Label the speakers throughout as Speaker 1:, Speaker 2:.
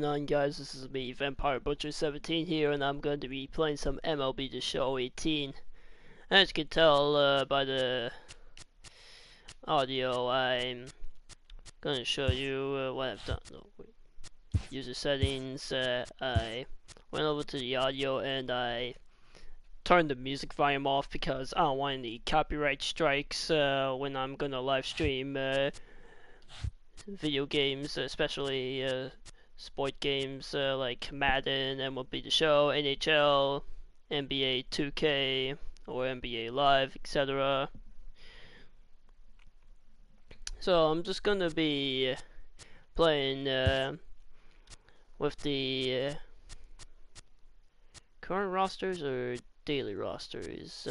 Speaker 1: On guys, this is me, Vampire Butcher 17 here, and I'm going to be playing some MLB The Show 18. As you can tell by the audio, I'm going to show you what I've done. No, user settings. I went over to the audio and I turned the music volume off because I don't want any copyright strikes when I'm going to live stream video games, especially sport games like Madden, MLB The Show, NHL, NBA 2K, or NBA Live, etc. So I'm just gonna be playing with the current rosters or daily rosters,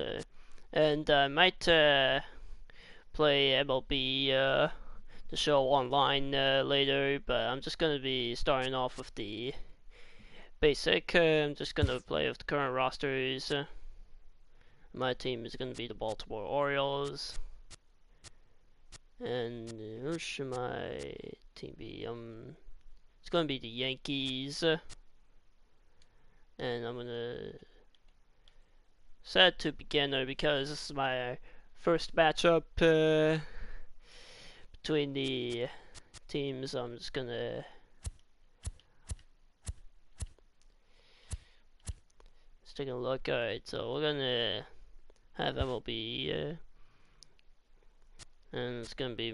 Speaker 1: and I might play MLB The Show online later, but I'm just gonna be starting off with the basic. I'm just gonna play with the current rosters. My team is gonna be the Baltimore Orioles, and who should my team be? It's gonna be the Yankees, and I'm gonna set to beginner because this is my first matchup between the teams. I'm just gonna take a look. Alright, so we're gonna have MLB, and it's gonna be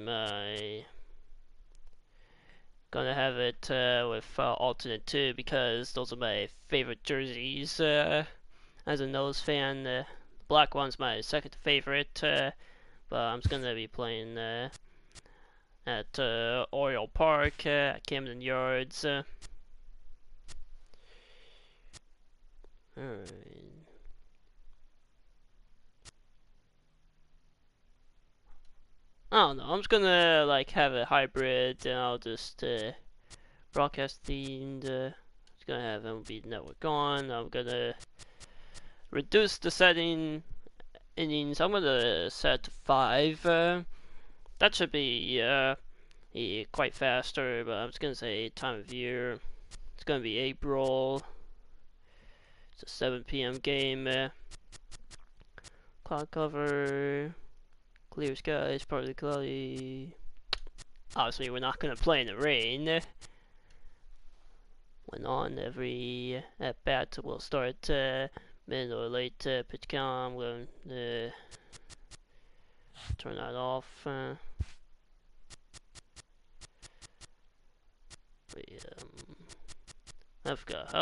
Speaker 1: gonna have it with alternate 2 because those are my favorite jerseys. As a nose fan, the black one's my second favorite, but I'm just gonna be playing at Oriole Park at Camden Yards. Alright. I don't know, I'm just gonna like have a hybrid and I'll just broadcast themed. Just gonna have MLB Network on. I'm gonna reduce the setting innings. I'm gonna set to 5. That should be quite faster, but I'm just gonna say time of year. It's gonna be April. It's a 7 p.m. game. Cloud cover. Clear skies, partly cloudy. Obviously, we're not gonna play in the rain. When on every at bat, we'll start mid or late pitch count. I'm going to turn that off. I forgot.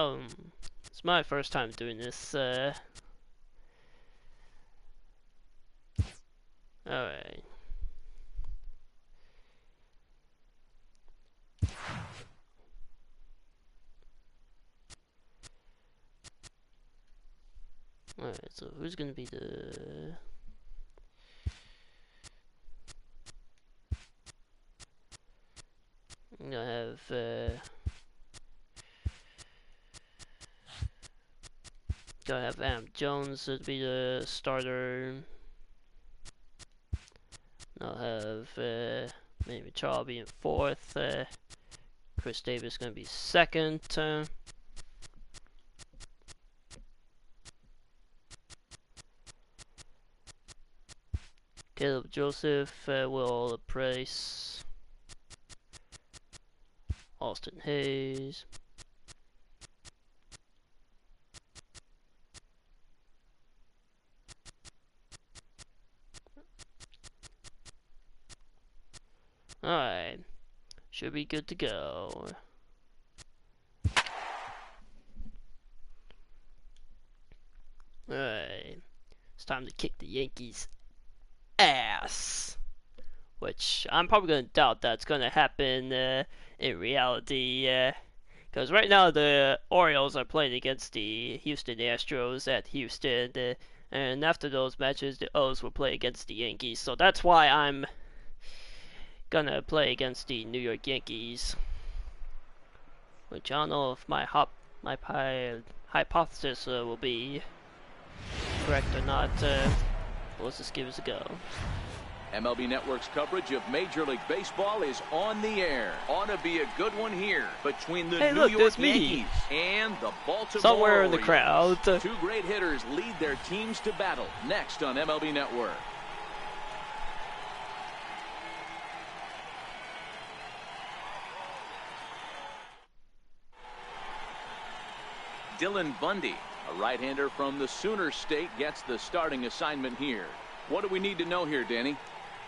Speaker 1: It's my first time doing this. Alright. Alright, so who's gonna be the... I'm gonna have Adam Jones to be the starter. I'll have Manny Machado being 4th. Chris Davis gonna be 2nd. Caleb Joseph will replace Austin Hayes. Alright, should be good to go. Alright, it's time to kick the Yankees' ass. Which I'm probably going to doubt that's going to happen in reality. Because right now the Orioles are playing against the Houston Astros at Houston. And after those matches, the O's will play against the Yankees. So that's why I'm gonna play against the New York Yankees, which I don't know if my hypothesis will be correct or not. Let's just give it a go.
Speaker 2: MLB Network's coverage of Major League Baseball is on the air. Ought to be a good one here between the New York Yankees and the Baltimore
Speaker 1: somewhere in the
Speaker 2: Orioles.
Speaker 1: crowd.
Speaker 2: Two great hitters lead their teams to battle next on MLB Network. Dylan Bundy, a right-hander from the Sooner State, gets the starting assignment here. What do we need to know here, Danny?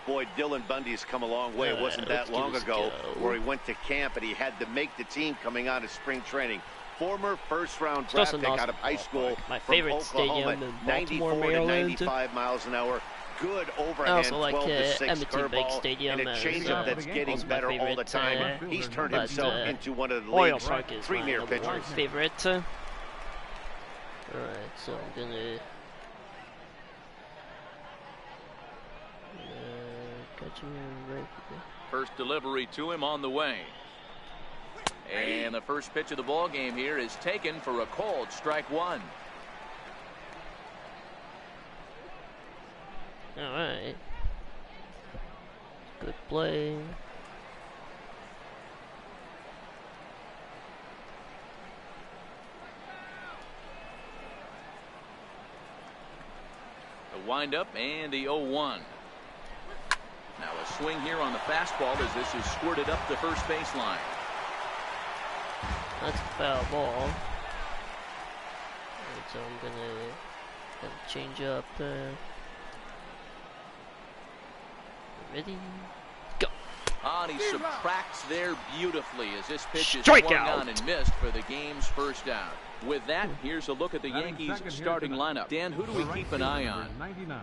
Speaker 3: Boy, Dylan Bundy's come a long way. It wasn't that long ago where he went to camp and he had to make the team coming out of spring training. Former first-round draft pick out of high school from Oklahoma, 94 to 95 miles an hour. Good overhand, 12 to 6 curveball, and a changeup that's getting better all the time. He's turned himself into one of the league's premier pitchers.
Speaker 1: Favorite. Alright, so I'm gonna catch him right there.
Speaker 2: First delivery to him on the way. And the first pitch of the ball game here is taken for a called strike one.
Speaker 1: Alright. Good play.
Speaker 2: The windup and the 0-1. Now a swing here on the fastball as this is squirted up the first baseline.
Speaker 1: That's a foul ball. Right, so I'm gonna change up. Ready? Go.
Speaker 2: And he subtracts there beautifully as this pitch is swung on and missed for the game's first out. With that, here's a look at the Yankees' starting lineup. Dan, who do we keep an eye on?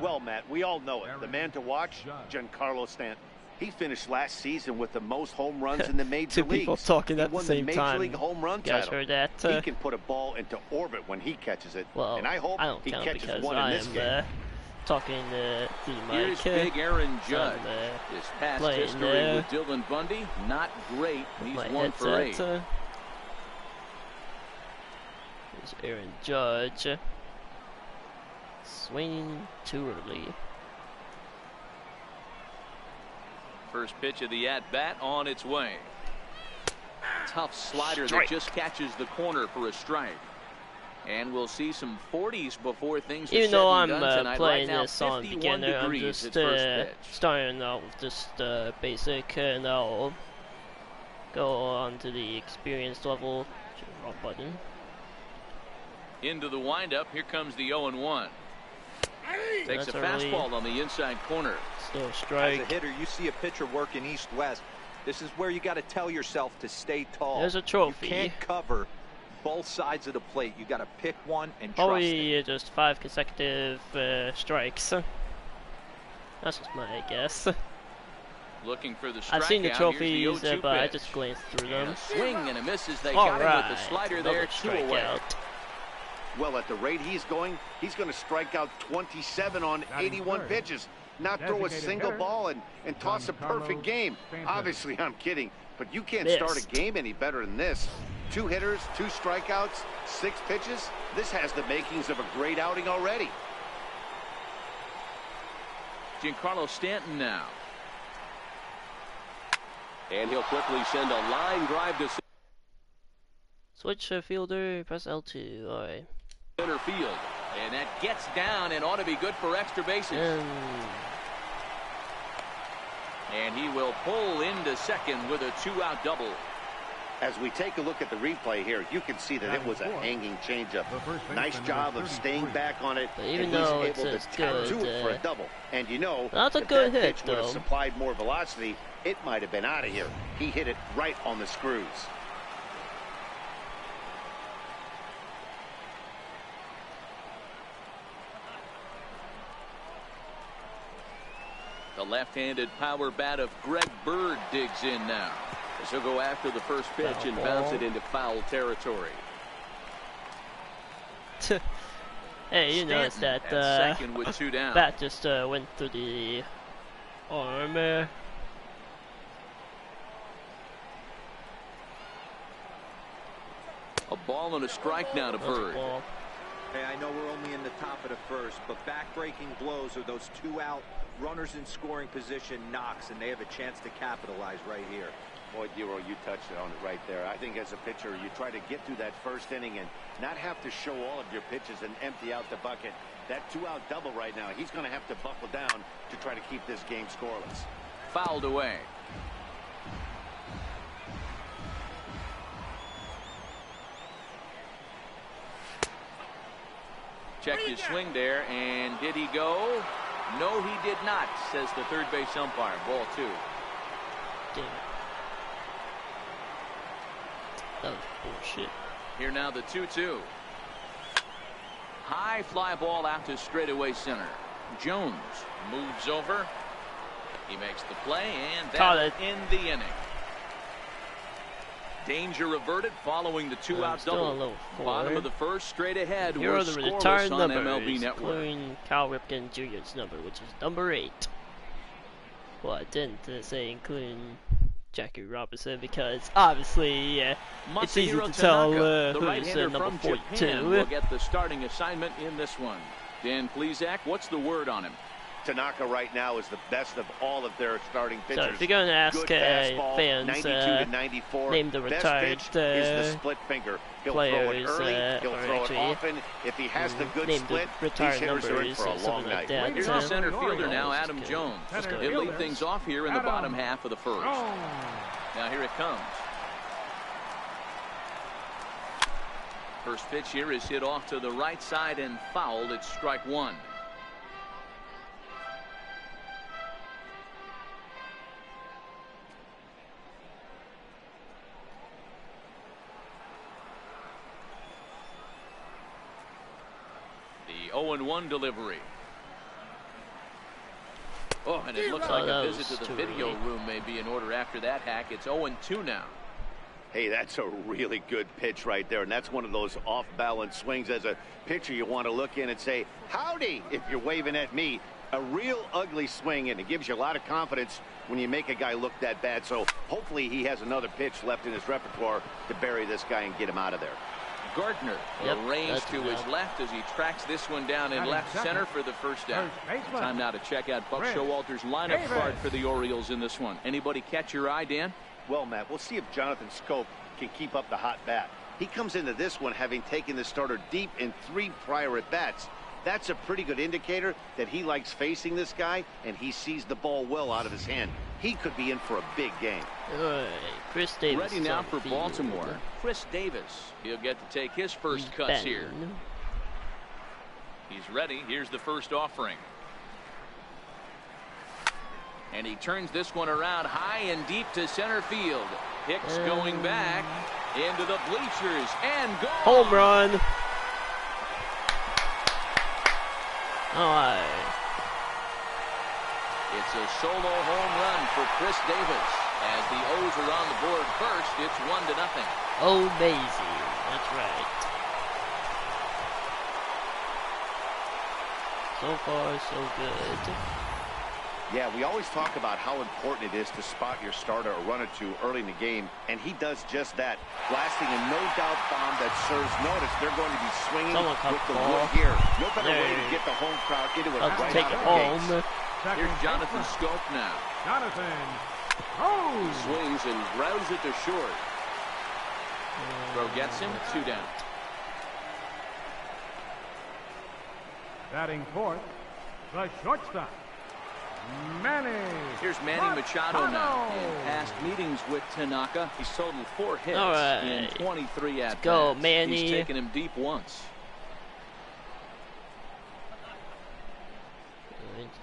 Speaker 3: Well, Matt, we all know it. The man to watch, Giancarlo Stanton. He finished last season with the most home runs in the major leagues.
Speaker 1: Two people talking at the same time.
Speaker 3: He won the Major League home run title.
Speaker 1: Heard that?
Speaker 3: He can put a ball into orbit when he catches it.
Speaker 1: Well,
Speaker 3: and I hope he catches one in this game.
Speaker 1: Talking to the mic.
Speaker 2: Here's big Aaron Judge. His past history with Dylan Bundy, not great. He's 1 for 8.
Speaker 1: Here's Aaron Judge. Swinging too early.
Speaker 2: First pitch of the at-bat on its way. Tough slider that just catches the corner for a strike. And we'll see some 40s before things are
Speaker 1: even though I'm
Speaker 2: right
Speaker 1: playing
Speaker 2: now,
Speaker 1: this on beginner, I'm just starting out with just basic, and I'll go on to the experience level. Wrong button.
Speaker 2: Into the windup. Here comes the 0-1. Takes a fastball on the inside corner.
Speaker 1: Still strike.
Speaker 4: As a hitter, you see a pitcher working east-west. This is where you got to tell yourself to stay tall.
Speaker 1: There's a trophy.
Speaker 4: You can't cover both sides of the plate. You got to pick one and trust
Speaker 1: probably
Speaker 4: it.
Speaker 1: Just 5 consecutive strikes. That's just my guess.
Speaker 2: Looking for the strikeout.
Speaker 1: I've seen the trophies,
Speaker 2: the
Speaker 1: but I just glanced through them.
Speaker 2: And a swing and a miss as they got him with the slider there, 2 away.
Speaker 3: Well, at the rate he's going to strike out 27 on 81 pitches, not throw a single ball and toss a perfect game. Obviously, I'm kidding, but you can't start a game any better than this. 2 hitters, 2 strikeouts, 6 pitches. This has the makings of a great outing already.
Speaker 2: Giancarlo Stanton now. And he'll quickly send a line drive to
Speaker 1: switch fielder, press L2. All right.
Speaker 2: Center field, and that gets down and ought to be good for extra bases. And he will pull into second with a 2-out double.
Speaker 3: As we take a look at the replay here, you can see that it was a hanging changeup. Nice job of staying back on it.
Speaker 1: But even though
Speaker 3: he's able to tattoo it for a double. And you know,
Speaker 1: that's a
Speaker 3: if
Speaker 1: good
Speaker 3: that
Speaker 1: hit,
Speaker 3: pitch would have supplied more velocity, it might have been out of here. He hit it right on the screws.
Speaker 2: The left-handed power bat of Greg Bird digs in now. As he'll go after the first pitch and bounce it into foul territory.
Speaker 1: Hey, you noticed that
Speaker 2: second with 2 down.
Speaker 1: Bat just went through the arm. A
Speaker 2: ball and a strike now to Bird.
Speaker 4: Hey, I know we're only in the top of the first, but back-breaking blows are those 2-out runners in scoring position knocks, and they have a chance to capitalize right here.
Speaker 3: Boy, Dero, you touched on it right there. I think as a pitcher, you try to get through that first inning and not have to show all of your pitches and empty out the bucket. That 2-out double right now, he's going to have to buckle down to try to keep this game scoreless.
Speaker 2: Fouled away. Checked his swing there, and did he go? No, he did not, says the third base umpire. Ball 2.
Speaker 1: Damn it. That was bullshit.
Speaker 2: Here now the 2-2. High fly ball out to straightaway center. Jones moves over. He makes the play, and that will end the inning. Danger averted following the 2-out double. Bottom of the first, straight ahead.
Speaker 1: Here
Speaker 2: We're
Speaker 1: are the
Speaker 2: scoreless
Speaker 1: retired
Speaker 2: on
Speaker 1: numbers,
Speaker 2: MLB Network.
Speaker 1: including Cal Ripken Jr.'s number, which is number 8. Well, I didn't say including Jackie Robinson because obviously it's easy to tell who's number 42.
Speaker 2: Will get the starting assignment in this one. Dan Plesac, what's the word on him?
Speaker 3: Tanaka right now is the best of all of their starting pitchers.
Speaker 1: So if you're going to ask fans,
Speaker 3: 92 to 94.
Speaker 1: name the retired
Speaker 3: is the split finger. He'll
Speaker 1: players,
Speaker 3: throw it early. He'll throw it often. If he has the good split, these hitters are in for a long night.
Speaker 1: Like
Speaker 2: Here's the center fielder now, Adam Jones. He'll lead things off here in the bottom half of the first. Now here it comes. First pitch here is hit off to the right side and fouled. It's strike 1. The 0-1 delivery. Oh, and it looks like a visit to the video room may be in order after that hack. It's 0-2 now.
Speaker 3: Hey, that's a really good pitch right there, and that's one of those off-balance swings. As a pitcher, you want to look in and say, howdy, if you're waving at me. A real ugly swing, and it gives you a lot of confidence when you make a guy look that bad. So hopefully he has another pitch left in his repertoire to bury this guy and get him out of there.
Speaker 2: Gardner arranged to his left as he tracks this one down in left center for the first down. Time now to check out Buck Showalter's lineup card for the Orioles in this one. Anybody catch your eye, Dan?
Speaker 3: Well, Matt, we'll see if Jonathan Scope can keep up the hot bat. He comes into this one having taken the starter deep in 3 prior at-bats. That's a pretty good indicator that he likes facing this guy, and he sees the ball well out of his hand. He could be in for a big game.
Speaker 1: Chris Davis
Speaker 2: ready now for Baltimore. Chris Davis. He'll get to take his first cuts here. He's ready. Here's the first offering. And he turns this one around high and deep to center field. Hicks going back into the bleachers and gone.
Speaker 1: Home run. Alright.
Speaker 2: It's a solo home run for Chris Davis. As the O's are on the board first, it's 1-0.
Speaker 1: Oh, Maisie. That's right. So far, so good.
Speaker 3: Yeah, we always talk about how important it is to spot your starter or run or two early in the game, and he does just that, blasting a no-doubt bomb that serves notice. They're going to be swinging with the wood here. No better way to get the home crowd into it right
Speaker 1: take
Speaker 3: out
Speaker 1: it
Speaker 3: of the
Speaker 1: home.
Speaker 3: gates.
Speaker 2: Here's Jonathan Scope now.
Speaker 5: Jonathan.
Speaker 2: He swings and grounds it to short. Throw gets him, 2 down.
Speaker 5: Batting fourth, the shortstop, Manny.
Speaker 2: Here's Manny Machado now. In past meetings with Tanaka, he's totaled 4 hits in 23 at-bats.
Speaker 1: Go, Manny.
Speaker 2: He's taken him deep once.
Speaker 1: It's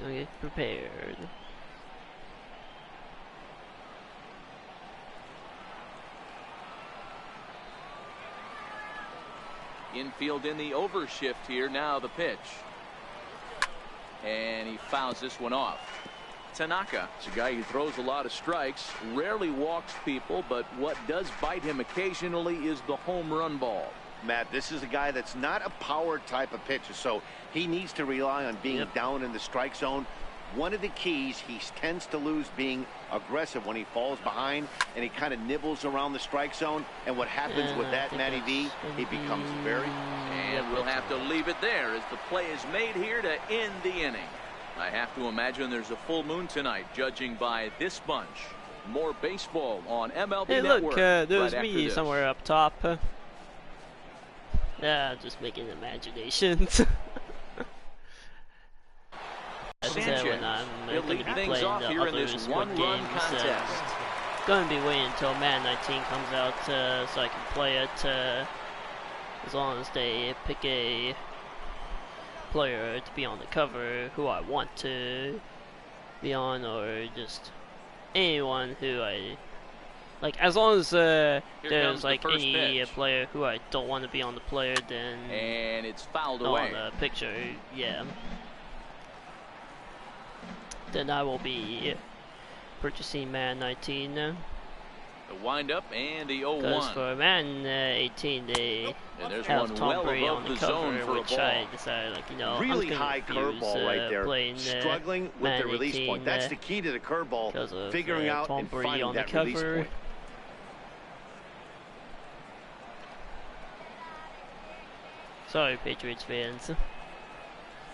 Speaker 1: going to get prepared.
Speaker 2: Infield in the overshift here. Now the pitch. And he fouls this one off. Tanaka is a guy who throws a lot of strikes, rarely walks people, but what does bite him occasionally is the home run ball.
Speaker 3: Matt, this is a guy that's not a power type of pitcher, so he needs to rely on being down in the strike zone. One of the keys, he tends to lose being aggressive when he falls behind and he kind of nibbles around the strike zone. And what happens with that, Matty V, he becomes very...
Speaker 2: And we'll have to leave it there as the play is made here to end the inning. I have to imagine there's a full moon tonight, judging by this bunch. More baseball on MLB
Speaker 1: Hey,
Speaker 2: Network.
Speaker 1: look, there's
Speaker 2: right
Speaker 1: me somewhere up top. Yeah, just making imaginations. That's when I'm going to be playing the other Squid Games. Going to be waiting until Madden 19 comes out so I can play it. As long as they pick a player to be on the cover who I want to be on, or just anyone who I like. As long as there's like any player who I don't want to be on the player, then
Speaker 2: and it's fouled away
Speaker 1: on the picture, yeah. Then I will be purchasing Madden 19.
Speaker 2: The windup and the 0-1.
Speaker 1: Because for Madden 18, they have Tom Brady on the cover, which I decided, like, you know,
Speaker 3: really
Speaker 1: I'm
Speaker 3: high curveball right there.
Speaker 1: Playing,
Speaker 3: struggling with the release
Speaker 1: 18,
Speaker 3: point. That's the key to the curveball. Figuring out
Speaker 1: Tom
Speaker 3: and
Speaker 1: Brady
Speaker 3: finding
Speaker 1: on
Speaker 3: that
Speaker 1: the
Speaker 3: release
Speaker 1: cover.
Speaker 3: point.
Speaker 1: Sorry, Patriots fans.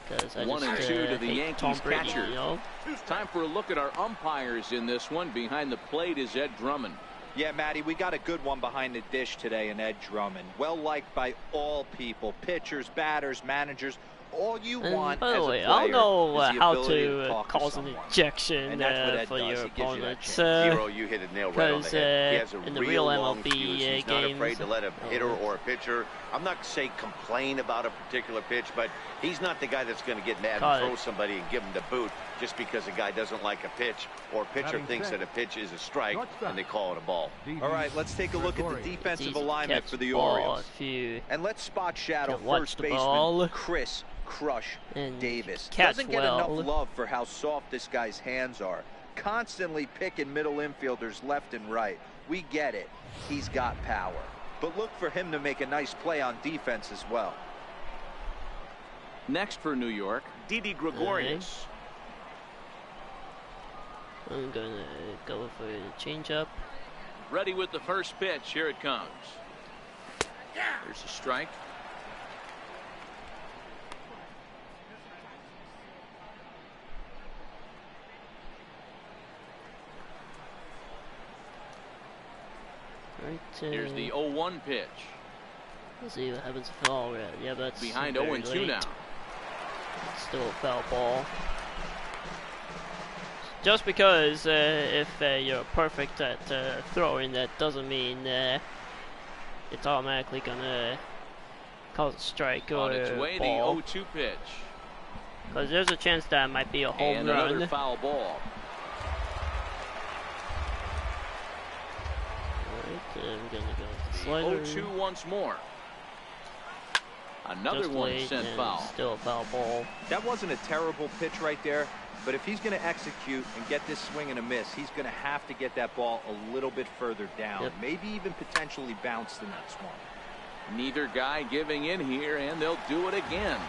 Speaker 1: Because I
Speaker 2: 1 and
Speaker 1: just
Speaker 2: 2 to the Yankees
Speaker 1: Tom Brady,
Speaker 2: catcher.
Speaker 1: you know?
Speaker 2: Time for a look at our umpires in this one. Behind the plate is Ed Drummond.
Speaker 4: Yeah, Matty, we got a good one behind the dish today in Ed Drummond. Well liked by all people, pitchers, batters, managers. All you want
Speaker 1: by
Speaker 4: as
Speaker 1: the
Speaker 4: a
Speaker 1: way,
Speaker 4: player
Speaker 1: I don't know
Speaker 4: is the
Speaker 1: how
Speaker 4: ability
Speaker 1: to
Speaker 4: talk
Speaker 1: cause an ejection for your opponents.
Speaker 3: Zero, you hit it nail right on the head. He has a
Speaker 1: in the
Speaker 3: real
Speaker 1: real
Speaker 3: long
Speaker 1: MLB
Speaker 3: fuse. He's
Speaker 1: games,
Speaker 3: not afraid to let a hitter or a pitcher, I'm not to say complain about a particular pitch, but he's not the guy that's going to get mad and throw somebody and give him the boot just because a guy doesn't like a pitch or a pitcher thinks that a pitch is a strike and they call it a ball.
Speaker 4: All right, let's take a look at the defensive alignment for the Orioles. And let's spot shadow first baseman Chris Crush Davis. Doesn't get enough love for how soft this guy's hands are. Constantly picking middle infielders left and right. We get it. He's got power. But look for him to make a nice play on defense as well.
Speaker 2: Next for New York, Didi Gregorius.
Speaker 1: I'm gonna go for the changeup.
Speaker 2: Ready with the first pitch. Here it comes. There's a strike.
Speaker 1: Right,
Speaker 2: here's the 0-1 pitch.
Speaker 1: Let's see what happens if all red. Yeah, but that's
Speaker 2: behind 0-2 now.
Speaker 1: It's still a foul ball. Just because if you're perfect at throwing, that doesn't mean it's automatically gonna cause a strike or
Speaker 2: on its way,
Speaker 1: ball.
Speaker 2: The 0-2 pitch.
Speaker 1: Because there's a chance that it might be a home
Speaker 2: and
Speaker 1: run.
Speaker 2: Another foul ball.
Speaker 1: I'm gonna go with the slider.
Speaker 2: 0-2 once more. Another one sent foul.
Speaker 1: Still a foul ball.
Speaker 4: That wasn't a terrible pitch right there, but if he's going to execute and get this swing and a miss, he's going to have to get that ball a little bit further down. Maybe even potentially bounce the next one.
Speaker 2: Neither guy giving in here, and they'll do it again.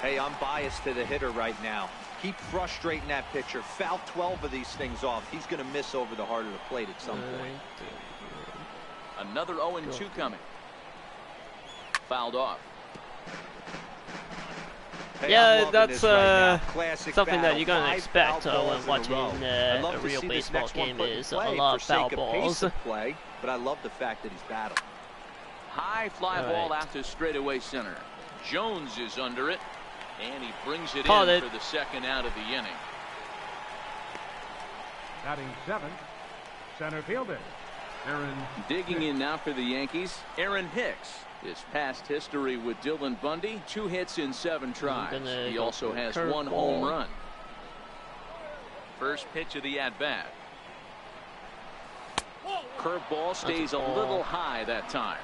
Speaker 4: Hey, I'm biased to the hitter right now. Keep frustrating that pitcher. Foul 12 of these things off. He's going to miss over the heart of the plate at some point.
Speaker 2: Another 0-2 coming. Fouled off.
Speaker 4: Hey,
Speaker 1: yeah, that's
Speaker 4: right
Speaker 1: something that you're going to expect when watching a real baseball game is a lot of foul balls.
Speaker 4: Play, but I love the fact that he's battling.
Speaker 2: High fly ball out to straightaway center. Jones is under it, and he brings it in for the second out of the inning.
Speaker 5: Batting seventh, center fielder, Aaron.
Speaker 2: Digging in now for the Yankees, Aaron Hicks. His past history with Dylan Bundy, 2 hits in 7 tries. He also has 1 home run. First pitch of the at-bat. Curveball stays a little high that time.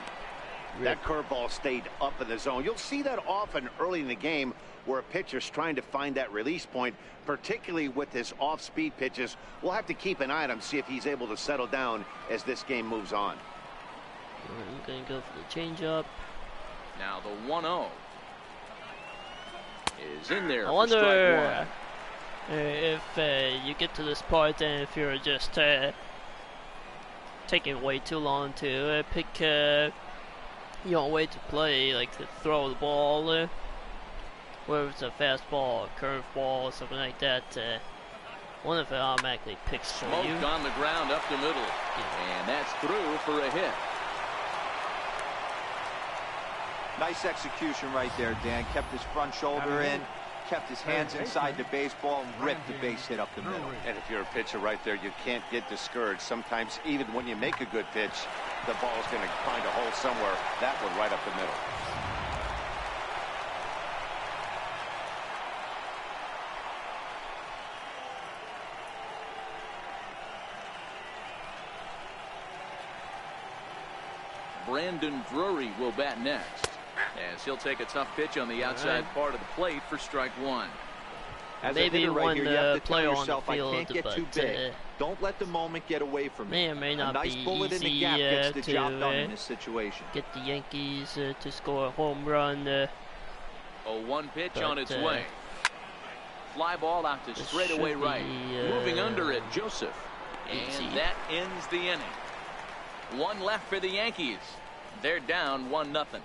Speaker 3: That curveball stayed up in the zone. You'll see that often early in the game where a pitcher's trying to find that release point, particularly with his off-speed pitches. We'll have to keep an eye on him, see if he's able to settle down as this game moves on.
Speaker 1: I'm going to go for the changeup.
Speaker 2: Now the 1-0 is in there.
Speaker 1: I wonder if you get to this part and if you're just taking way too long to pick your way to play, like to throw the ball, whether it's a fastball, a curveball, or something like that, one of it automatically picks for you.
Speaker 2: Smoked on the ground up the middle, and that's through for a hit.
Speaker 4: Nice execution right there, Dan. Kept his front shoulder in, kept his hands inside the baseball, and ripped the base hit up the middle.
Speaker 3: And if you're a pitcher right there, you can't get discouraged. Sometimes even when you make a good pitch, the ball's going to find a hole somewhere. That one right up the middle.
Speaker 2: Brandon Drury will bat next, as he'll take a tough pitch on the outside part of the plate for strike one.
Speaker 4: As
Speaker 1: maybe
Speaker 4: a
Speaker 1: one
Speaker 4: here, you have to tell
Speaker 1: player
Speaker 4: yourself,
Speaker 1: on the field,
Speaker 4: I can't get too big. Don't let the moment get away from
Speaker 1: may
Speaker 4: me.
Speaker 1: or may not
Speaker 4: a nice
Speaker 1: be
Speaker 4: bullet
Speaker 1: easy
Speaker 4: in the gap gets the job done in this situation.
Speaker 1: Get the Yankees to score a home run.
Speaker 2: 0-1 pitch on its way. Fly ball out to straightaway right. Moving under it, Joseph. And that ends the inning. One left for the Yankees. They're down 1-0.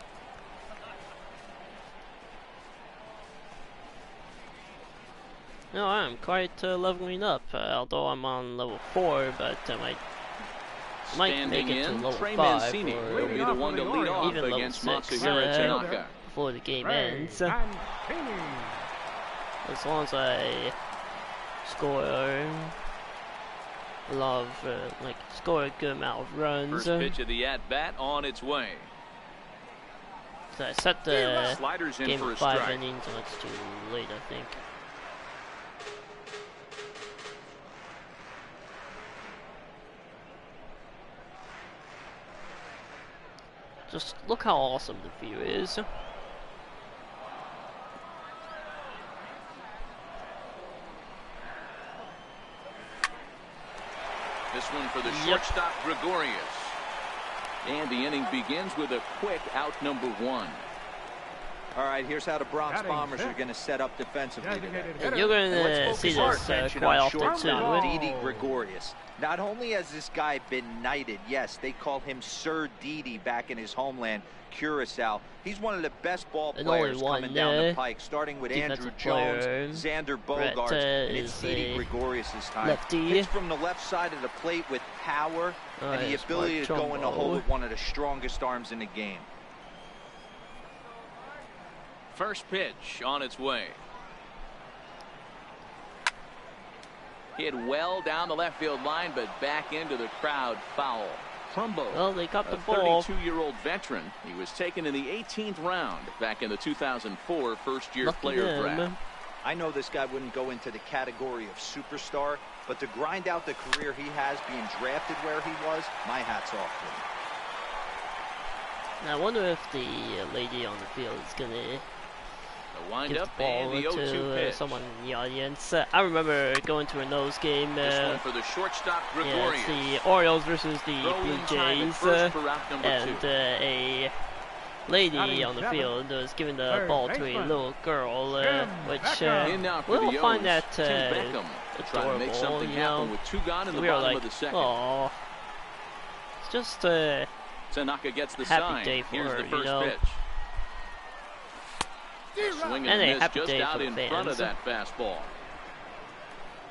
Speaker 1: No, I'm quite leveling up, although I'm on level 4, but I might make it to level 5 or
Speaker 2: will be the one to lead off
Speaker 1: even level
Speaker 2: against
Speaker 1: 6 before the game ends. As long as I score a lot of, score a good amount of runs.
Speaker 2: First pitch of the at-bat on its way.
Speaker 1: So I set the
Speaker 2: sliders in
Speaker 1: game
Speaker 2: for
Speaker 1: of
Speaker 2: a
Speaker 1: 5
Speaker 2: strike.
Speaker 1: innings, and it's too late, I think. Just look how awesome the view is.
Speaker 2: This one for the shortstop, Gregorius. And the inning begins with a quick out number 1.
Speaker 4: All right, here's how the Bronx Bombers are going to set up defensively today.
Speaker 1: And you're going to see this quite often too.
Speaker 4: Didi Gregorius. Not only has this guy been knighted, yes, they called him Sir Didi back in his homeland, Curacao. He's one of the best ball players coming down the pike, starting with Andrew Jones, Xander Bogaerts, and it's Didi Gregorius this time.
Speaker 1: Lefty.
Speaker 4: Hits from the left side of the plate with power and the ability to go in the hole with one of the strongest arms in the game.
Speaker 2: First pitch on its way. Hit well down the left field line, but back into the crowd, foul. Trumbo,
Speaker 1: well, they got the ball.
Speaker 2: 32-year-old veteran. He was taken in the 18th round back in the 2004 first-year player draft.
Speaker 4: I know this guy wouldn't go into the category of superstar, but to grind out the career he has being drafted where he was, my hat's off to him.
Speaker 1: Now, I wonder if the lady on the field is going to
Speaker 2: wind
Speaker 1: give
Speaker 2: up
Speaker 1: the ball to someone in the audience. I remember going to a nose game.
Speaker 2: This one for the shortstop, Gregorius.
Speaker 1: It's the Orioles versus the Blue Jays, and a lady on the field was giving the ball to a little girl, which we'll find that adorable, you know.
Speaker 2: With 2 gone in the
Speaker 1: we were
Speaker 2: bottom
Speaker 1: like,
Speaker 2: of the second.
Speaker 1: Aww. It's just
Speaker 2: Tanaka gets the
Speaker 1: happy
Speaker 2: sign.
Speaker 1: day for
Speaker 2: Here's
Speaker 1: her,
Speaker 2: the first
Speaker 1: you know.
Speaker 2: pitch. Swing and a miss
Speaker 1: happy
Speaker 2: just
Speaker 1: day
Speaker 2: out
Speaker 1: for
Speaker 2: in
Speaker 1: the
Speaker 2: front of
Speaker 1: fans.
Speaker 2: that fastball.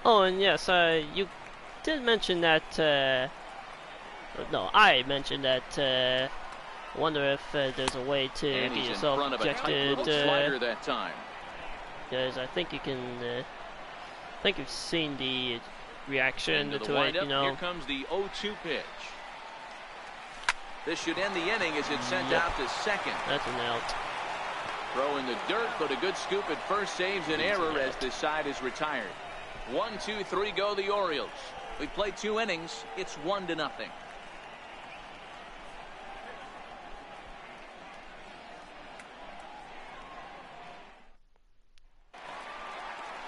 Speaker 1: Oh, and yes, you did mention that, no, I mentioned that, I wonder if there's a way to
Speaker 2: And
Speaker 1: get
Speaker 2: he's
Speaker 1: yourself
Speaker 2: in front of a tight
Speaker 1: ejected,
Speaker 2: little slider that time.
Speaker 1: because I think you can, I think you've seen the reaction
Speaker 2: Into
Speaker 1: to
Speaker 2: the
Speaker 1: it,
Speaker 2: windup,
Speaker 1: you know.
Speaker 2: here comes the 0-2 pitch. This should end the inning as it's sent out to second.
Speaker 1: That's an out.
Speaker 2: Throw in the dirt, but a good scoop at first saves an error as this side is retired. 1, 2, 3 go the Orioles. We played 2 innings. It's 1-0.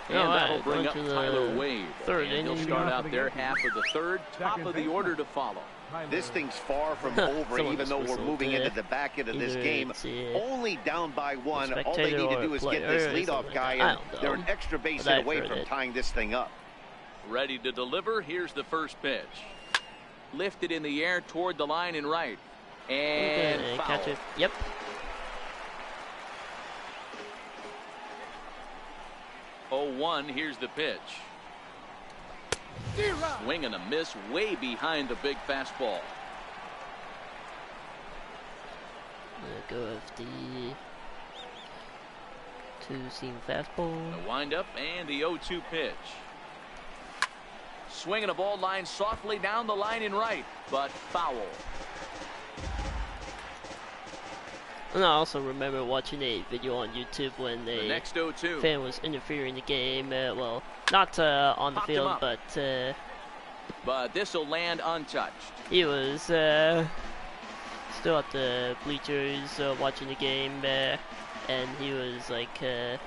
Speaker 2: And that'll bring up Tyler Wade.
Speaker 1: Third
Speaker 2: and he'll start out there half of the third, top of the order to follow.
Speaker 3: This thing's far from over, even though we're moving into the back end of this game. Only down by one. All they need to do is get this leadoff guy, and they're an extra base hit away from tying this thing up.
Speaker 2: Ready to deliver. Here's the first pitch. Lifted in the air toward the line and right. And foul.
Speaker 1: Catch it. Yep.
Speaker 2: Oh, 1. Here's the pitch. Swing and a miss way behind the big fastball.
Speaker 1: Go with the 2-seam fastball.
Speaker 2: The windup and the 0-2 pitch. Swinging a ball line softly down the line and right, but foul.
Speaker 1: And I also remember watching a video on YouTube when
Speaker 2: the next 0-2
Speaker 1: fan was interfering in the game. Well, not on the field, but
Speaker 2: this will land untouched.
Speaker 1: He was still at the bleachers watching the game, and he was like
Speaker 2: the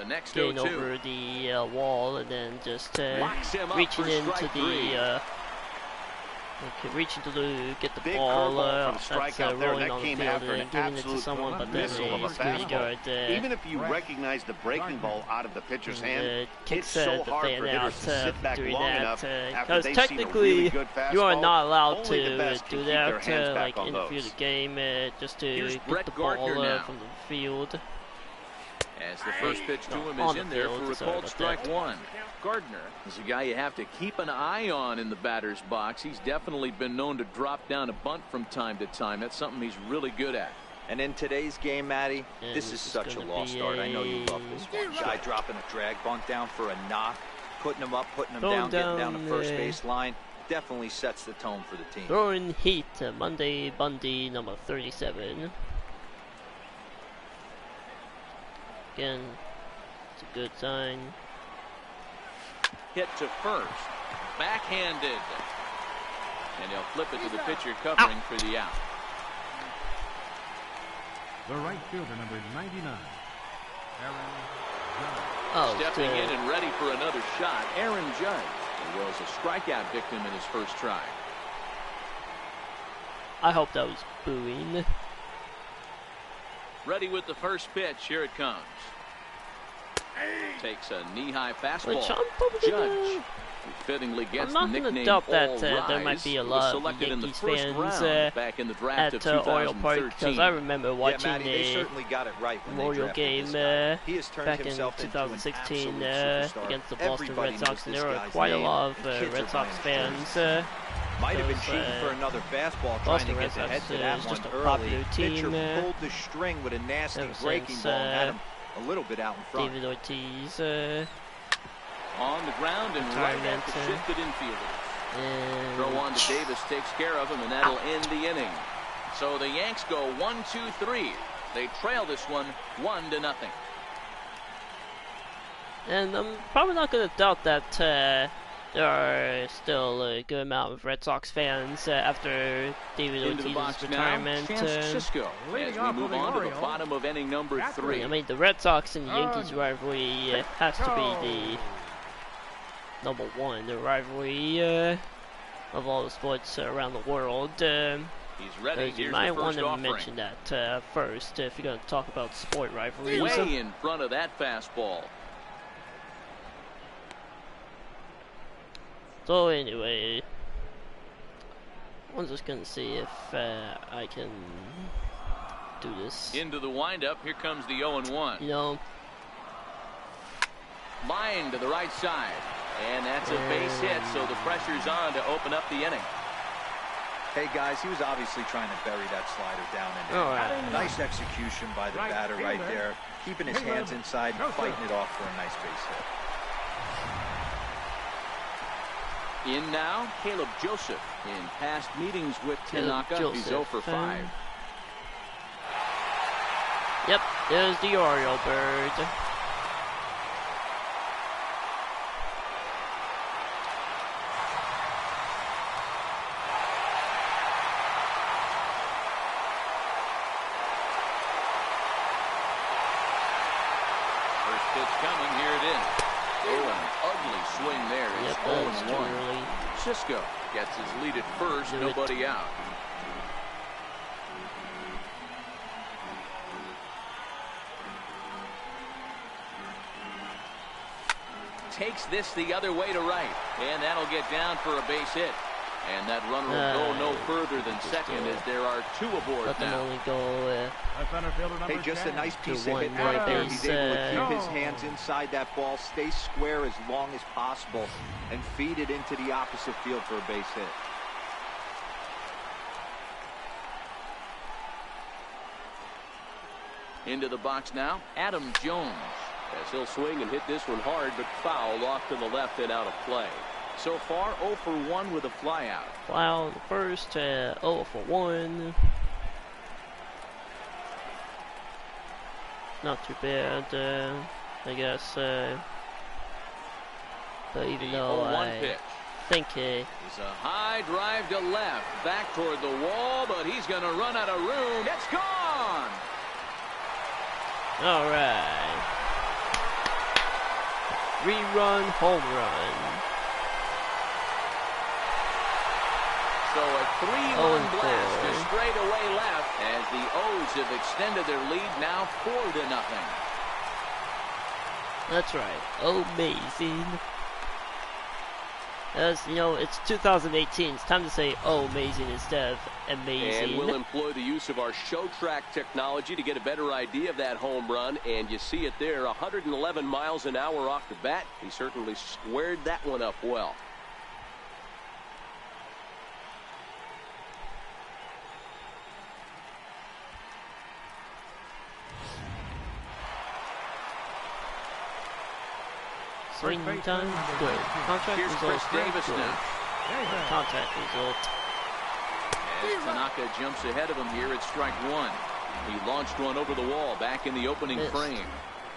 Speaker 2: next
Speaker 1: getting over the wall and then just reaching into the reaching to get the ball that's rolling on the field and giving it to someone, but then a security guard
Speaker 3: even if you recognize the breaking ball out of the pitcher's hand,
Speaker 1: kicks
Speaker 3: it's so
Speaker 1: the
Speaker 3: hard
Speaker 1: fan
Speaker 3: for
Speaker 1: out
Speaker 3: hitters to sit back
Speaker 1: doing
Speaker 3: long
Speaker 1: that,
Speaker 3: enough after
Speaker 1: because
Speaker 3: they've
Speaker 1: technically
Speaker 3: seen a really good fastball.
Speaker 1: you are not allowed
Speaker 3: Only the
Speaker 1: to
Speaker 3: best can
Speaker 1: do
Speaker 3: keep their
Speaker 1: that,
Speaker 3: hands back
Speaker 1: like
Speaker 3: on
Speaker 1: interfere
Speaker 3: those.
Speaker 1: the game just to
Speaker 2: Here's
Speaker 1: get
Speaker 2: Brett
Speaker 1: the
Speaker 2: Gardner
Speaker 1: ball
Speaker 2: now.
Speaker 1: from the field.
Speaker 2: As the first pitch to him is in there for a called strike 1. Gardner is a guy you have to keep an eye on in the batter's box. He's definitely been known to drop down a bunt from time to time. That's something he's really good at.
Speaker 4: And in today's game, Matty, this is such a lost art. I know you love this one. Guy dropping a drag bunt down for a knock, putting him up, putting him down, getting down the first base line. Definitely sets the tone for the team.
Speaker 1: Throwing heat, Monday Bundy, number 37. Again, it's a good sign.
Speaker 2: Hit to first, backhanded, and he'll flip it to the pitcher covering for the out.
Speaker 5: The right fielder, number 99, Aaron Judge.
Speaker 2: Stepping in and ready for another shot, Aaron Judge, who was a strikeout victim in his first try.
Speaker 1: I hope that was booing.
Speaker 2: Ready with the first pitch. Here it comes. Takes a knee-high fastball. Judge fittingly gets the nickname.
Speaker 1: I'm not going to doubt that there might be a lot of Yankees fans
Speaker 2: back in the draft
Speaker 1: at
Speaker 2: of
Speaker 1: Oriole Park, because I remember watching
Speaker 4: a
Speaker 1: Memorial game back in 2016 against the Boston Red Sox, and there were quite a lot of Red Sox fans.
Speaker 4: Might have been cheating for another fastball, trying to get the head to that one early. Pitcher pulled the string with a nasty breaking ball and had him a little bit out in front.
Speaker 1: David Ortiz
Speaker 2: on the ground and right at the shifted infielders. Throw on to Davis takes care of him, and that'll end the inning. So the Yanks go 1-2-3. They trail this one 1-0.
Speaker 1: And I'm probably not going to doubt that there are still a good amount of Red Sox fans after David Ortiz's retirement.
Speaker 2: As we move on to the bottom of inning number 3.
Speaker 1: I mean, the Red Sox and the Yankees rivalry has to be the number one, the rivalry of all the sports around the world.
Speaker 2: He's ready.
Speaker 1: You might want to mention that first if you're going to talk about sport rivalries.
Speaker 2: Way in front of that fastball.
Speaker 1: So anyway, I'm just gonna see if I can do this.
Speaker 2: Into the windup, here comes the 0-1.
Speaker 1: You know,
Speaker 2: line to the right side, and that's a base hit, so the pressure's on to open up the inning.
Speaker 4: Hey guys, he was obviously trying to bury that slider down in there. Nice execution by the batter right there, keeping his hands inside and fighting it off for a nice base hit.
Speaker 2: In now, Caleb Joseph. In past meetings with Tanaka, he's 0 for 5.
Speaker 1: Yep, there's the Oriole bird.
Speaker 2: First pitch coming. Here it is. Oh, an ugly swing there. It's 0-1. Cisco gets his lead at first. Nobody out. Takes this the other way to right, and that'll get down for a base hit. And that runner will go no further than second as there are two aboard now.
Speaker 1: Only go,
Speaker 4: hey, just a nice piece of hit right there. He's able to keep his hands inside that ball, stay square as long as possible, and feed it into the opposite field for a base hit.
Speaker 2: Into the box now, Adam Jones.
Speaker 6: As he'll swing and hit this one hard, but foul off to the left and out of play.
Speaker 2: So far, 0 for 1 with a flyout.
Speaker 1: Fly out the first, 0 for 1. Not too bad, I guess. But even though I think
Speaker 2: it's a high drive to left, back toward the wall, but he's going to run out of room. It's gone.
Speaker 1: All right. 3-run home run.
Speaker 2: So a 3-run blast to straightaway left as the O's have extended their lead now 4-0.
Speaker 1: That's right. Amazing. As you know, it's 2018. It's time to say amazing instead of amazing.
Speaker 6: And we'll employ the use of our show track technology to get a better idea of that home run. And you see it there, 111 miles an hour off the bat. He certainly squared that one up well.
Speaker 1: Swing time, good. Contact result,
Speaker 2: Davis
Speaker 1: good.
Speaker 2: now.
Speaker 1: Contact result.
Speaker 2: As Tanaka jumps ahead of him here at strike 1. He launched one over the wall back in the opening frame.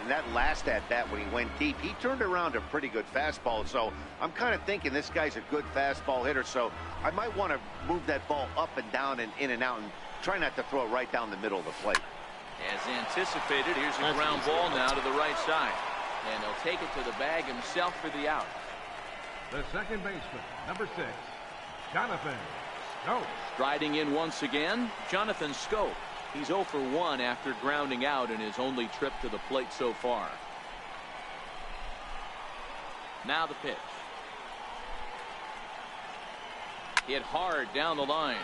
Speaker 3: And that last at-bat when he went deep, he turned around a pretty good fastball. So I'm kind of thinking this guy's a good fastball hitter. So I might want to move that ball up and down and in and out and try not to throw it right down the middle of the plate.
Speaker 2: As anticipated, here's a ground ball now to the right side. And he'll take it to the bag himself for the out.
Speaker 5: The second baseman, number 6, Jonathan Scope.
Speaker 2: Striding in once again, Jonathan Scope. He's 0 for 1 after grounding out in his only trip to the plate so far. Now the pitch. Hit hard down the line.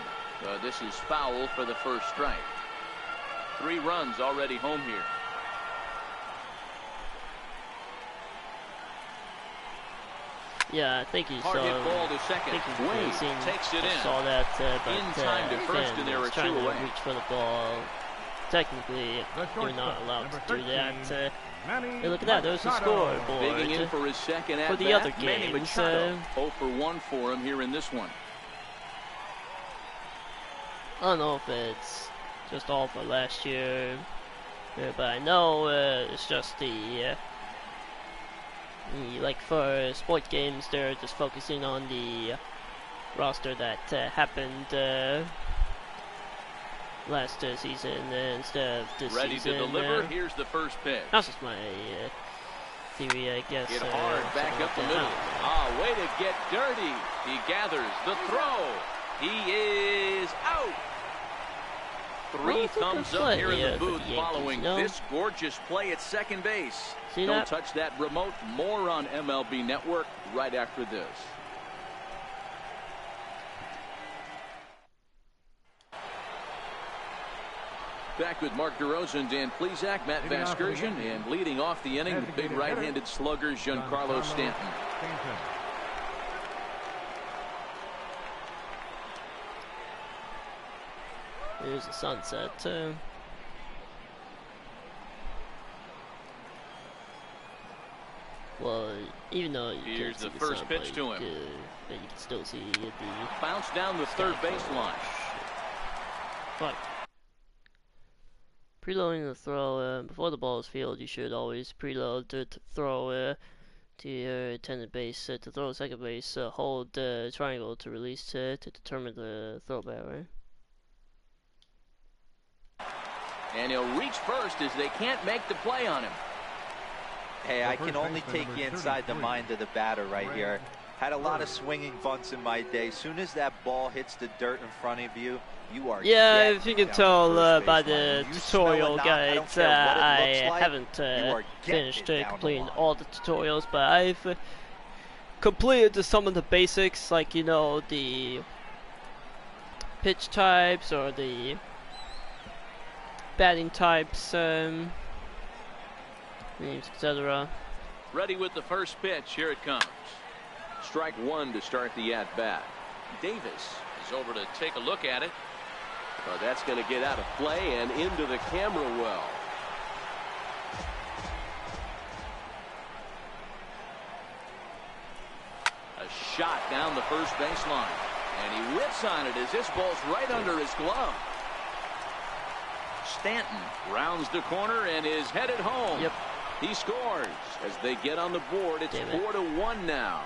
Speaker 2: This is foul for the first strike. 3 runs already home here.
Speaker 1: Yeah, I think you saw.
Speaker 2: Hard hit ball to second. Wade takes it in.
Speaker 1: Saw that, but
Speaker 2: in time to first, and there are 2 away.
Speaker 1: Reach for the ball. Technically, you're not allowed to do that. Hey, look at that. There's a scoreboard.
Speaker 2: Digging in for his second at
Speaker 1: for the other
Speaker 2: Manny
Speaker 1: games.
Speaker 2: 0 for 1 for him here in this one.
Speaker 1: I don't know if it's just all for last year, but I know it's just the like for sport games, they're just focusing on the roster that happened last season instead of this
Speaker 2: Ready
Speaker 1: season.
Speaker 2: to deliver. Here's the first pitch.
Speaker 1: That's just my theory, I guess.
Speaker 2: Hit hard back up the middle. Way to get dirty. He gathers the throw. He is out. 3 thumbs up here in the booth following this gorgeous play at second base. Don't touch that remote. More on MLB Network right after this. Back with Mark DeRosa, Dan Plesac, Matt Vasgersian, and leading off the inning, the big right-handed slugger, Giancarlo Stanton.
Speaker 1: Here's the sunset. Well, even though you
Speaker 2: here's
Speaker 1: can't
Speaker 2: the
Speaker 1: see
Speaker 2: first
Speaker 1: sun,
Speaker 2: pitch to him.
Speaker 1: You can still see the
Speaker 2: bounce down the third baseline.
Speaker 1: Fuck. Preloading the throw before the ball is fielded. You should always preload the throw to your intended base. To throw second base, hold triangle to release to determine the throw barrier.
Speaker 2: And he'll reach first as they can't make the play on him.
Speaker 4: Hey, I can only take you inside the mind of the batter right here. Had a lot of swinging bunts in my day. Soon as that ball hits the dirt in front of you, you are.
Speaker 1: Yeah, if you can tell by the tutorial guides, I haven't finished completing all the tutorials, but I've completed some of the basics, like, you know, the pitch types or the batting types, names, etc.
Speaker 2: Ready with the first pitch. Here it comes. Strike one to start the at-bat. Davis is over to take a look at it.
Speaker 6: Well, that's going to get out of play and into the camera well.
Speaker 2: A shot down the first baseline. And he whips on it as this ball's right under his glove. Stanton rounds the corner and is headed home.
Speaker 1: Yep.
Speaker 2: He scores as they get on the board. It's 4-1 now.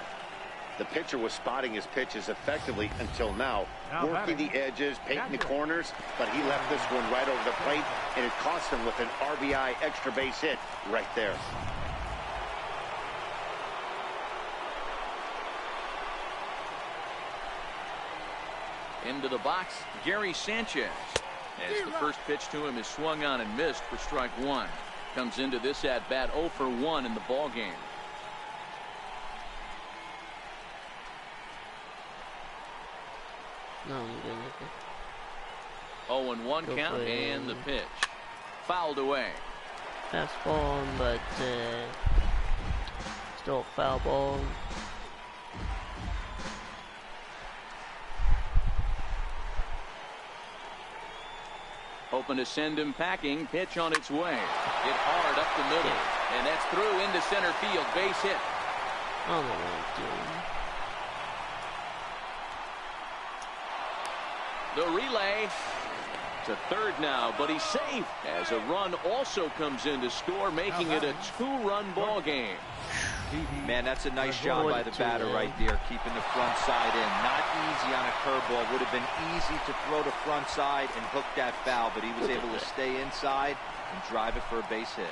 Speaker 3: The pitcher was spotting his pitches effectively until now, working the edges, painting the corners, but he left this one right over the plate, and it cost him with an RBI extra base hit right there.
Speaker 2: Into the box, Gary Sanchez. As the first pitch to him is swung on and missed for strike one. Comes into this at-bat 0 for 1 in the ball game. 0-1 count and the pitch. Fouled away.
Speaker 1: Fastball, but still a foul ball.
Speaker 2: Hoping to send him packing. Pitch on its way. Hit hard up the middle. And that's through into center field. Base hit.
Speaker 1: I don't know what I'm
Speaker 2: The
Speaker 1: doing.
Speaker 2: relay to third now, but he's safe as a run also comes in to score, making it a 2-run ball game.
Speaker 4: Man, that's a nice job by the batter right there, keeping the front side in. Not easy on a curveball. Would have been easy to throw the front side and hook that foul, but he was able to stay inside and drive it for a base hit.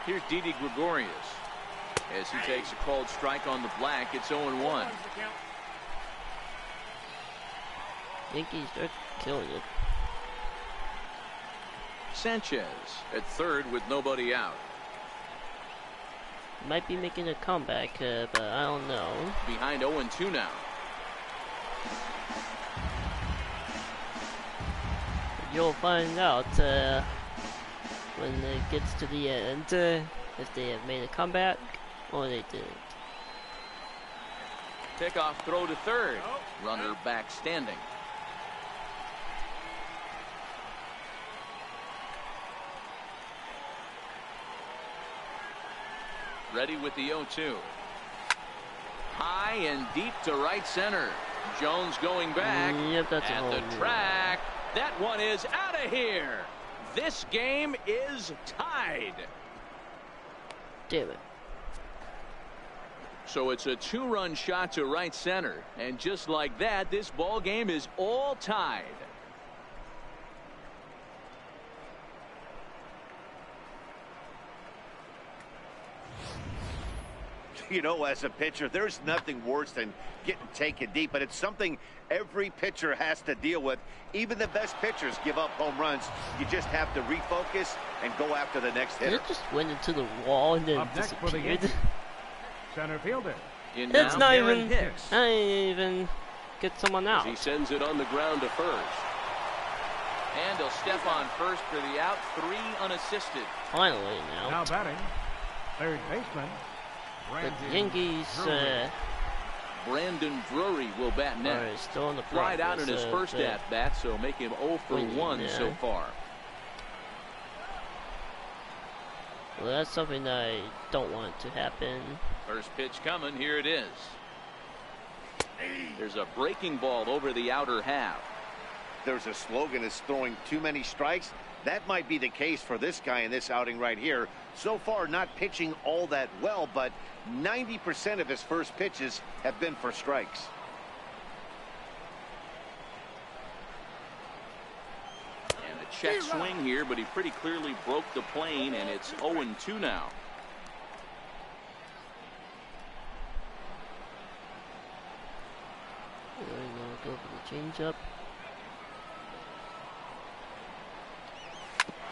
Speaker 2: Here's Didi Gregorius as he takes a called strike on the black. It's 0-1.
Speaker 1: Yankees are killing it.
Speaker 2: Sanchez at third with nobody out.
Speaker 1: Might be making a comeback, but I don't know.
Speaker 2: Behind 0-2 now.
Speaker 1: You'll find out when it gets to the end if they have made a comeback or they didn't.
Speaker 2: Pickoff throw to third. Runner back standing. Ready with the 0-2. High and deep to right center. Jones going back.
Speaker 1: Yep, that's
Speaker 2: at the track. That one is out of here. This game is tied.
Speaker 1: Damn it.
Speaker 2: So it's a 2-run shot to right center. And just like that, this ball game is all tied.
Speaker 3: You know, as a pitcher, there's nothing worse than getting taken deep, but it's something every pitcher has to deal with. Even the best pitchers give up home runs. You just have to refocus and go after the next hitter.
Speaker 1: It just went into the wall and then disappeared.
Speaker 5: Center fielder.
Speaker 1: It's not even. I didn't even get someone out.
Speaker 6: He sends it on the ground to first.
Speaker 2: And he'll step on first for the out. 3 unassisted.
Speaker 1: Finally now.
Speaker 5: Now batting, third baseman.
Speaker 1: The Yankees,
Speaker 2: Brandon Drury will bat next.
Speaker 1: Still in the
Speaker 2: flied out in his first at-bat, so make him 0 for 1 so far.
Speaker 1: Well, that's something I don't want to happen.
Speaker 2: First pitch coming. Here it is. There's a breaking ball over the outer half.
Speaker 3: There's a slogan: is throwing too many strikes That might be the case for this guy in this outing right here. So far, not pitching all that well, but 90% of his first pitches have been for strikes.
Speaker 2: And a check swing here, but he pretty clearly broke the plane, and it's 0-2 now.
Speaker 1: Go for the changeup.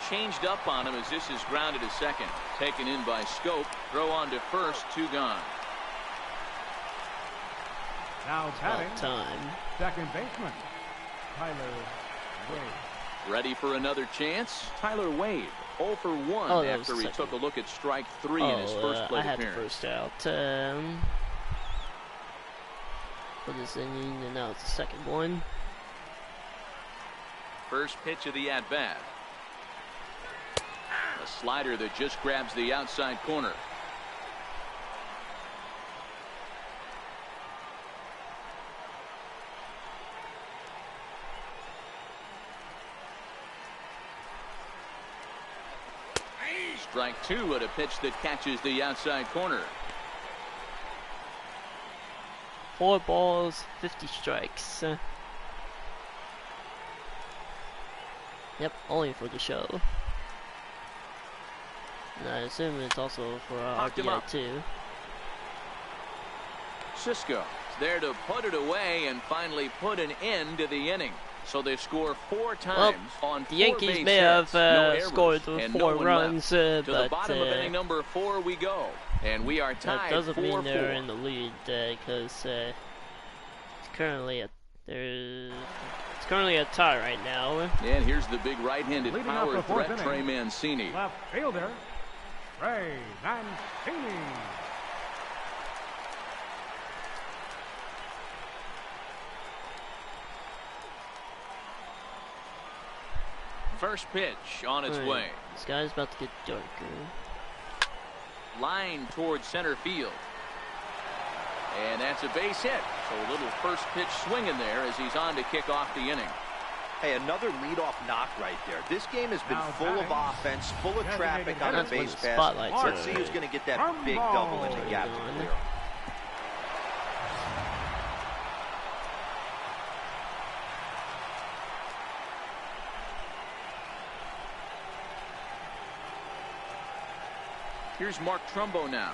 Speaker 2: Changed up on him as this is grounded to second. Taken in by Scope. Throw on to first. 2 gone.
Speaker 5: Now batting,
Speaker 1: time.
Speaker 5: second baseman, Tyler Wade.
Speaker 2: Ready for another chance? Tyler Wade, 0 for 1 after he took a look at strike 3 in his first plate
Speaker 1: I had
Speaker 2: appearance.
Speaker 1: the first out for this inning, and now it's the second one.
Speaker 2: First pitch of the at-bat. A slider that just grabs the outside corner. Strike 2 at a pitch that catches the outside corner.
Speaker 1: 4 balls, 50 strikes. Yep, only for the show. And I assume it's also for RBI too.
Speaker 2: Cisco is there to put it away and finally put an end to the inning. So they score 4 times on 4
Speaker 1: the Yankees
Speaker 2: base
Speaker 1: may have
Speaker 2: scored
Speaker 1: scored 4 runs,
Speaker 2: to
Speaker 1: but
Speaker 2: the bottom of inning number 4 we go, and we are tied.
Speaker 1: That doesn't mean
Speaker 2: 4-4.
Speaker 1: they're in the lead because it's currently it's currently a tie right now.
Speaker 2: And here's the big right-handed
Speaker 5: Leading
Speaker 2: power
Speaker 5: off the fourth
Speaker 2: threat,
Speaker 5: inning,
Speaker 2: Trey Mancini.
Speaker 5: Left fielder, Trey Mancini.
Speaker 2: First pitch on its way.
Speaker 1: This guy's about to get darker.
Speaker 2: Line towards center field. And that's a base hit. So a little first pitch swing in there as he's on to kick off the inning.
Speaker 4: Hey, another leadoff knock right there. This game has been full of offense, full of traffic on the base pass. Let's see who's going to get that big double in the gap to clear.
Speaker 2: Here's Mark Trumbo now.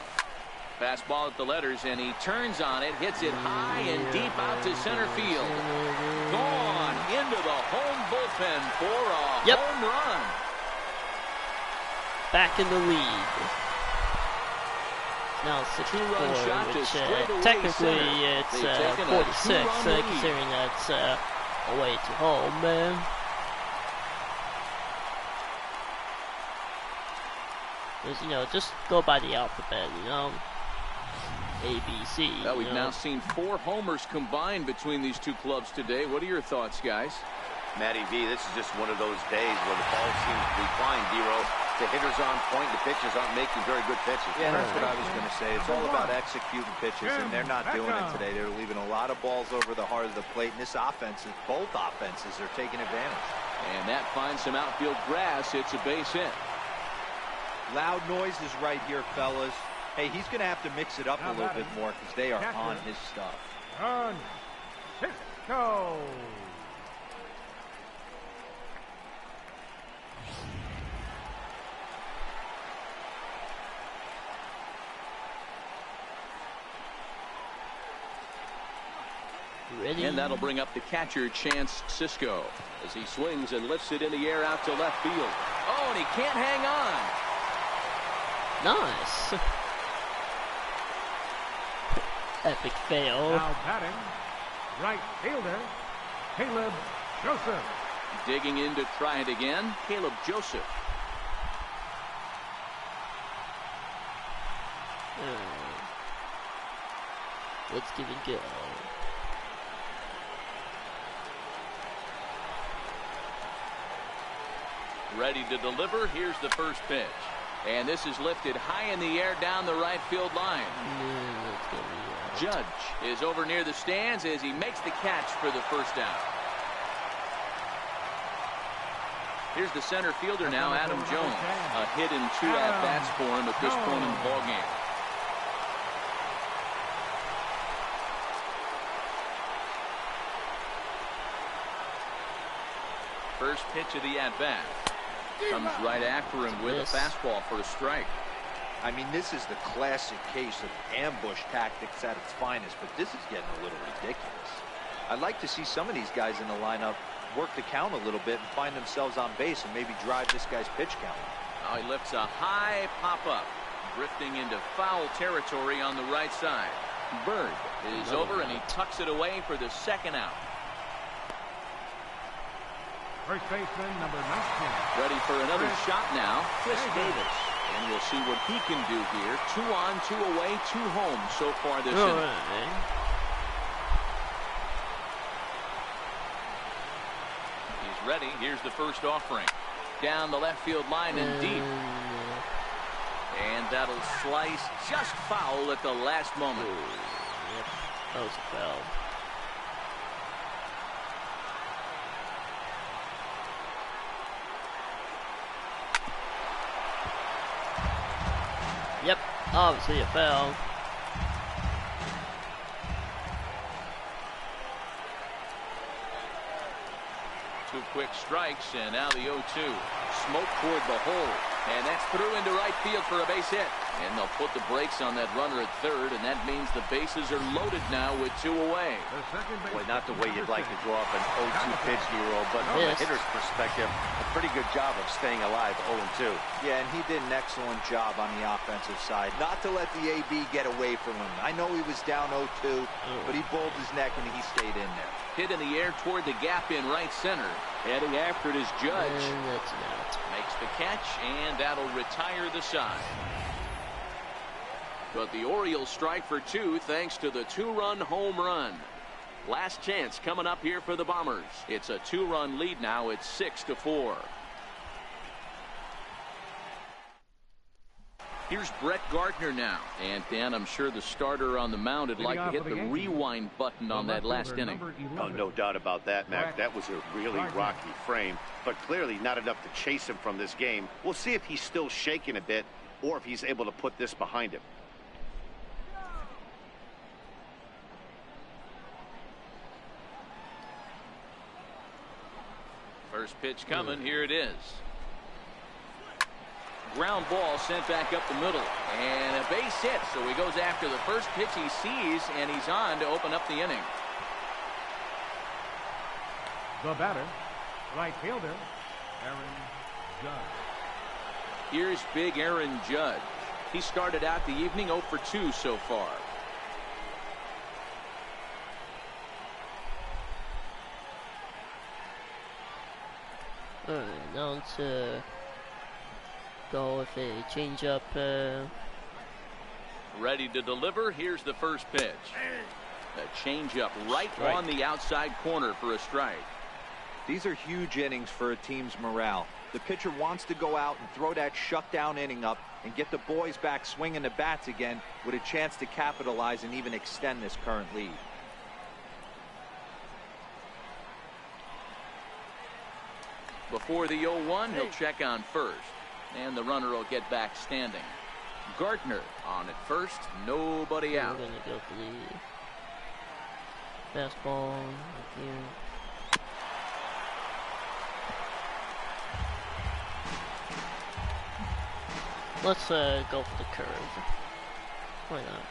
Speaker 2: Fastball at the letters, and he turns on it, hits it high and deep out to center field. Gone into the home bullpen for a home run.
Speaker 1: Back in the lead. Now 6-4, which technically it's 46, considering that's away to home. Because, you know, just go by the alphabet, you know. A, B, C.
Speaker 2: Well, we've now seen 4 homers combined between these two clubs today. What are your thoughts, guys?
Speaker 3: Matty V, this is just one of those days where the ball seems to be flying, D-Row. The hitter's on point, the pitchers aren't making very good pitches.
Speaker 4: Yeah, that's what I was going to say. It's all about executing pitches, and they're not doing it today. They're leaving a lot of balls over the heart of the plate, and this offense, both offenses are taking advantage.
Speaker 2: And that finds some outfield grass. It's a base hit.
Speaker 4: Loud noises right here, fellas. Hey, he's going to have to mix it up a little bit more because they are on his stuff.
Speaker 5: Cisco.
Speaker 1: Ready?
Speaker 2: And that'll bring up the catcher, Chance Cisco, as he swings and lifts it in the air out to left field. Oh, and he can't hang on.
Speaker 1: Nice. Epic fail.
Speaker 5: Now batting, right fielder, Caleb Joseph.
Speaker 2: Digging in to try it again, Caleb Joseph.
Speaker 1: Let's give it a go.
Speaker 2: Ready to deliver. Here's the first pitch. And this is lifted high in the air down the right field line. Judge is over near the stands as he makes the catch for the first down. Here's the center fielder now, Adam Jones. A hit and 2 at-bats for him at this point in the ballgame. First pitch of the at-bat. Comes right after him with a fastball for a strike.
Speaker 4: I mean, this is the classic case of ambush tactics at its finest, but this is getting a little ridiculous. I'd like to see some of these guys in the lineup work the count a little bit and find themselves on base and maybe drive this guy's pitch count.
Speaker 2: Now he lifts a high pop-up, drifting into foul territory on the right side. Bird is over, and he tucks it away for the second out.
Speaker 5: First baseman, number 19.
Speaker 2: Ready for another shot now, Chris Davis. And we'll see what he can do here. 2 on, 2 away, 2 home so far this inning. He's ready. Here's the first offering. Down the left field line and deep. And that'll slice just foul at the last moment.
Speaker 1: Yep, that was a foul. Yep, obviously a foul.
Speaker 2: Two quick strikes, and now the 0-2. Smoke toward the hole, and that's through into right field for a base hit. And they'll put the brakes on that runner at third, and that means the bases are loaded now with 2 away.
Speaker 3: Boy, not the way you'd like to draw up an 0-2 pitch, Nero, but from a hitter's perspective, a pretty good job of staying alive 0-2.
Speaker 4: Yeah, and he did an excellent job on the offensive side. Not to let the AB get away from him. I know he was down 0-2, but he bowled his neck and he stayed in there.
Speaker 2: Hit in the air toward the gap in right center. Heading after it is Judge.
Speaker 1: And that's an out.
Speaker 2: Makes the catch, and that'll retire the side. But the Orioles strike for 2 thanks to the 2-run home run. Last chance coming up here for the Bombers. It's a 2-run lead now. It's 6-4. Here's Brett Gardner now. And Dan, I'm sure the starter on the mound would like to hit the rewind button on that last inning.
Speaker 3: Oh, no doubt about that, Mac. That was a really rocky frame, but clearly not enough to chase him from this game. We'll see if he's still shaking a bit or if he's able to put this behind him.
Speaker 2: First pitch coming. Here it is. Ground ball sent back up the middle, and a base hit. So he goes after the first pitch he sees, and he's on to open up the inning.
Speaker 5: The batter, right fielder, Aaron Judge.
Speaker 2: Here's big Aaron Judge. He started out the evening 0 for 2 so far.
Speaker 1: Alright, now to go with a changeup.
Speaker 2: Ready to deliver. Here's the first pitch. A changeup right on the outside corner for a strike.
Speaker 4: These are huge innings for a team's morale. The pitcher wants to go out and throw that shutdown inning up and get the boys back swinging the bats again with a chance to capitalize and even extend this current lead.
Speaker 2: Before the 0-1, he'll check on first, and the runner will get back standing. Gardner on at first, nobody out.
Speaker 1: We're gonna go for the fastball here. Let's go for the curve. Why not?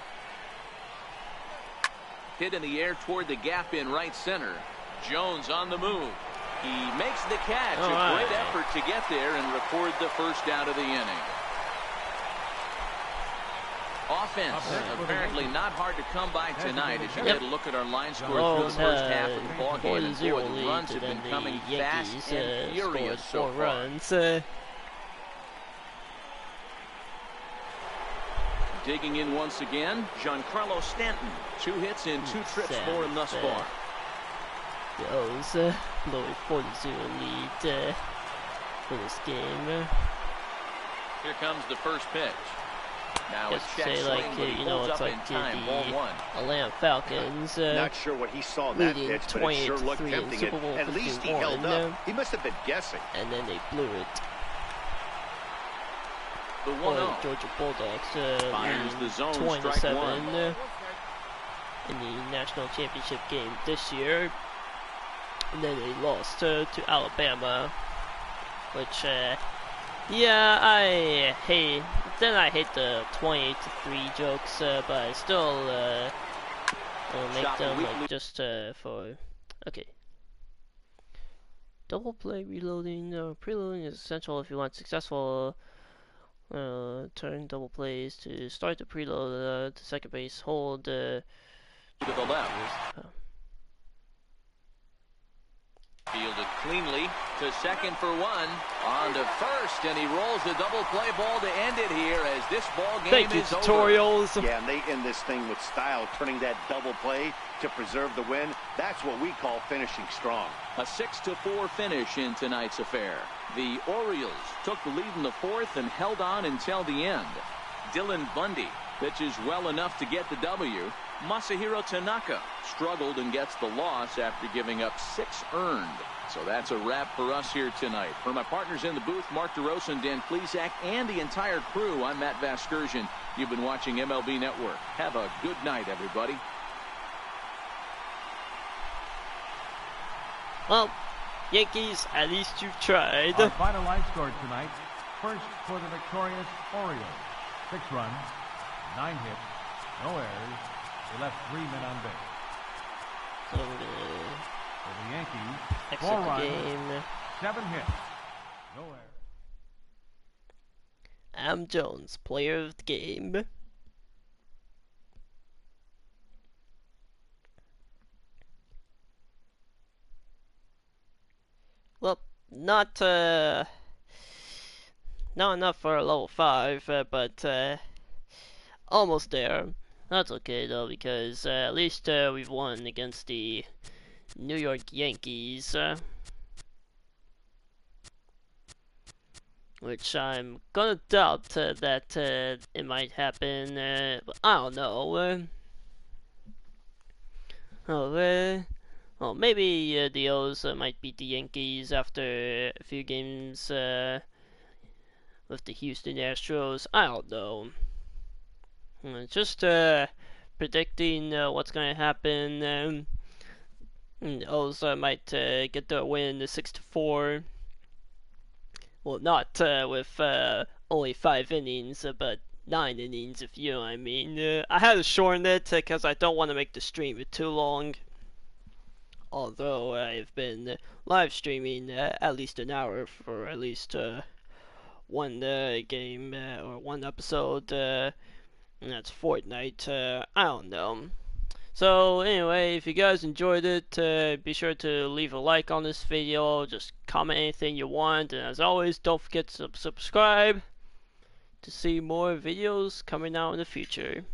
Speaker 2: Hit in the air toward the gap in right center. Jones on the move. He makes the catch. A great effort to get there and record the first out of the inning. Offense apparently not hard to come by tonight. As you get a look at our line score through the first half of the ballgame, and boy, the runs have been coming fast and furious so far. Digging in once again, Giancarlo Stanton. 2 hits and 2 trips for him thus far.
Speaker 1: Goes low 40-0 lead for this game.
Speaker 2: Here comes the first pitch. Now
Speaker 1: just to say, like, you know, it's like the Atlanta Falcons
Speaker 3: not sure what he saw in that pitch, but it sure looked tempting. At least he held up. He must have been guessing.
Speaker 1: And then they blew it.
Speaker 2: The 1-0.
Speaker 1: Georgia Bulldogs
Speaker 2: finds the zone
Speaker 1: 27 in the national championship game this year. And then they lost to Alabama, which, yeah, I hate. Then I hate the 28-3 jokes, but I still make them like just for. Okay. Double play reloading, preloading is essential if you want successful. Turn double plays to start the preload to second base. Hold to
Speaker 2: the left. Fielded cleanly to second for one. On to first, and he rolls the double play ball to end it here as this ball game is
Speaker 1: tutorials.
Speaker 3: Over. Yeah, and they end this thing with style, turning that double play to preserve the win. That's what we call finishing strong.
Speaker 2: A 6-4 finish in tonight's affair. The Orioles took the lead in the fourth and held on until the end. Dylan Bundy pitches well enough to get the W. Masahiro Tanaka struggled and gets the loss after giving up 6 earned. So that's a wrap for us here tonight. For my partners in the booth, Mark DeRosa and Dan Plesac, and the entire crew, I'm Matt Vasgersian. You've been watching MLB Network. Have a good night, everybody.
Speaker 1: Well, Yankees, at least you've tried.
Speaker 5: Our final line scored tonight. First for the victorious Orioles. 6 runs, 9 hits, no errors. They left 3 men on base.
Speaker 1: So
Speaker 5: for the Yankees, 4 runs, 7 hits, no errors.
Speaker 1: Adam Jones, player of the game. Well, not enough for a level 5, but almost there. That's okay though, because at least we've won against the New York Yankees, which I'm gonna doubt that it might happen. But I don't know. Well, maybe the O's might beat the Yankees after a few games with the Houston Astros. I don't know. Just predicting what's going to happen. The O's might get their win 6-4. Well, not with only 5 innings, but 9 innings, if you know what I mean. I had to shorten it because I don't want to make the stream too long. Although I've been live streaming at least an hour for at least one game or one episode. And that's Fortnite. I don't know. So anyway, if you guys enjoyed it, be sure to leave a like on this video. Just comment anything you want, and as always, don't forget to subscribe to see more videos coming out in the future.